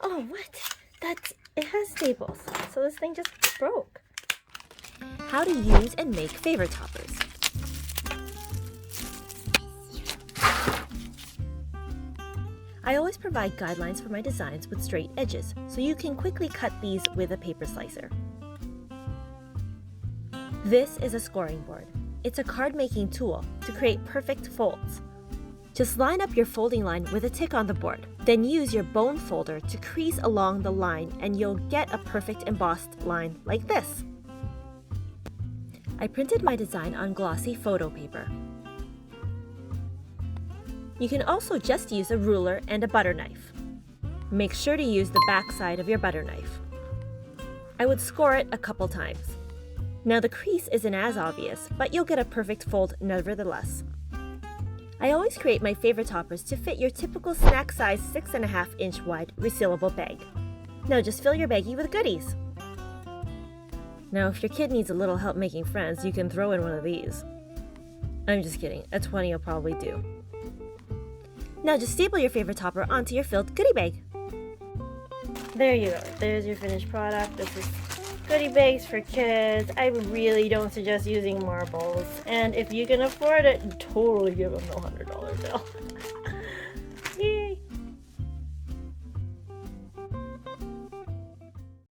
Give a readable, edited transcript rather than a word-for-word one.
Oh, what? It has staples, so this thing just broke. How to use and make favor toppers. I always provide guidelines for my designs with straight edges, so you can quickly cut these with a paper slicer. This is a scoring board. It's a card-making tool to create perfect folds. Just line up your folding line with a tick on the board. Then use your bone folder to crease along the line and you'll get a perfect embossed line like this. I printed my design on glossy photo paper. You can also just use a ruler and a butter knife. Make sure to use the back side of your butter knife. I would score it a couple times. Now the crease isn't as obvious, but you'll get a perfect fold nevertheless. I always create my favor toppers to fit your typical snack size 6.5 inch wide resealable bag. Now just fill your baggie with goodies. Now if your kid needs a little help making friends, you can throw in one of these. I'm just kidding, a 20 will probably do. Now just staple your favor topper onto your filled goodie bag. There you go. There's your finished product. This is goodie bags for kids. I really don't suggest using marbles. And if you can afford it, totally give them the $100 bill.